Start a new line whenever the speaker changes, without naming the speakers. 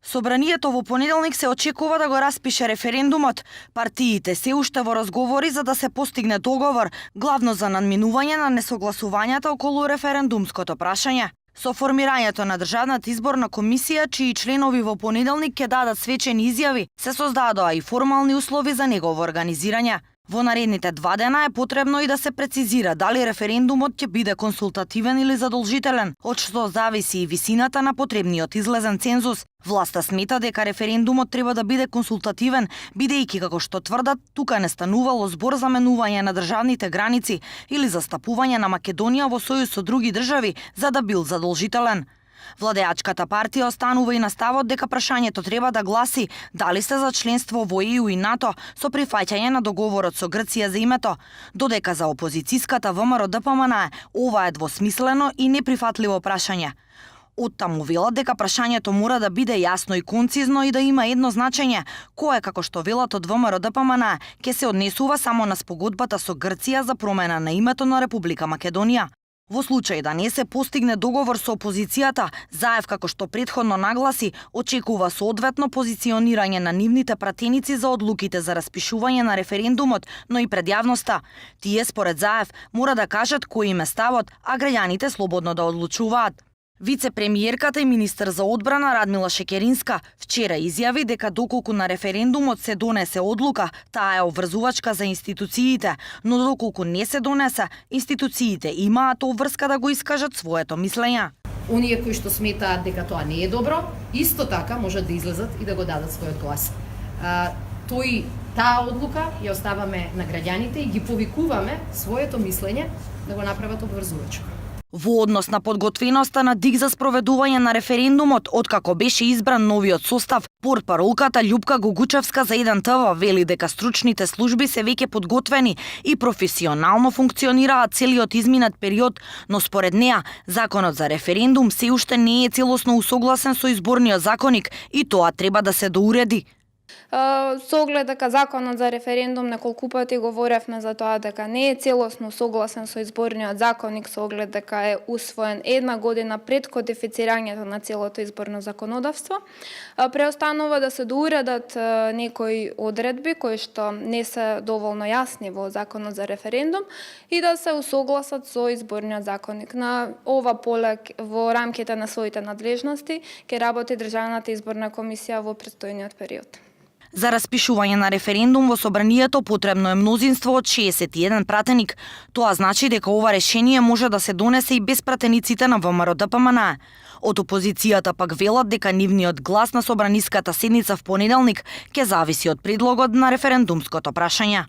Собранието во понеделник се очекува да го распише референдумот. Партиите се уште во разговори за да се постигне договор, главно за надминување на несогласувањата околу референдумското прашање. Со формирањето на Државната изборна комисија, чии членови во понеделник ќе дадат свечени изјави, се создадоа и формални услови за негово организирање. Во наредните 2 дена е потребно и да се прецизира дали референдумот ќе биде консултативен или задолжителен, од што зависи и висината на потребниот излезен цензус. Власта смета дека референдумот треба да биде консултативен, бидејќи како што тврдат, тука не станувало збор за менување на државните граници или застапување на Македонија во сојуз со други држави за да бил задолжителен. Владеачката партија останува и на ставот дека прашањето треба да гласи дали сте за членство во ЕУ и НАТО со прифаќање на договорот со Грција за името, додека за опозицијската ВМРО-ДПМН ова е двосмислено и неприфатливо прашање. Оттаму велат дека прашањето мора да биде јасно и концизно и да има едно значење, кое, како што велат од ВМРО-ДПМН, ќе се однесува само на спогодбата со Грција за промена на името на Република Македонија. Во случај да не се постигне договор со опозицијата, Заев, како што претходно нагласи, очекува соодветно позиционирање на нивните пратеници за одлуките за распишување на референдумот, но и пред јавноста. Тие, според Заев, мора да кажат кој им е ставот, а граѓаните слободно да одлучуваат. Вице-премиерката и министер за одбрана Радмила Шекеринска вчера изјави дека доколку на референдумот се донесе одлука, таа е обврзувачка за институциите, но доколку не се донесе, институциите имаат обврска да го искажат своето мислење.
Оние кои што сметаат дека тоа не е добро, исто така можат да излезат и да го дадат својот глас. Таа одлука ја оставаме на граѓаните и ги повикуваме своето мислење да го направат обврзувачко.
Во однос на подготвеноста на ДИК за спроведување на референдумот, откако беше избран новиот состав, портпаролката Љупка Гогучевска за 1TV вели дека стручните служби се веќе подготвени и професионално функционираат целиот изминат период, но според неа, законот за референдум се уште не е целосно усогласен со изборниот законник и тоа треба да се доуреди.
Со оглед дека законот за референдум неколку пати говоревме за тоа дека не е целосно согласен со изборниот законник, со оглед дека е усвоен 1 година пред кодифицирањето на целото изборно законодавство. Преостанува да се доуредат некои одредби кои што не се доволно јасни во законот за референдум и да се усогласат со изборниот законник. На ова поле во рамките на своите надлежности ќе работи Државната изборна комисија во престојниот период.
За распишување на референдум во собранието потребно е мнозинство од 61 пратеник. Тоа значи дека ова решение може да се донесе и без пратениците на ВМРО-ДПМН. Од опозицијата пак велат дека нивниот глас на собраниската седница в понеделник ќе зависи од предлогот на референдумското прашање.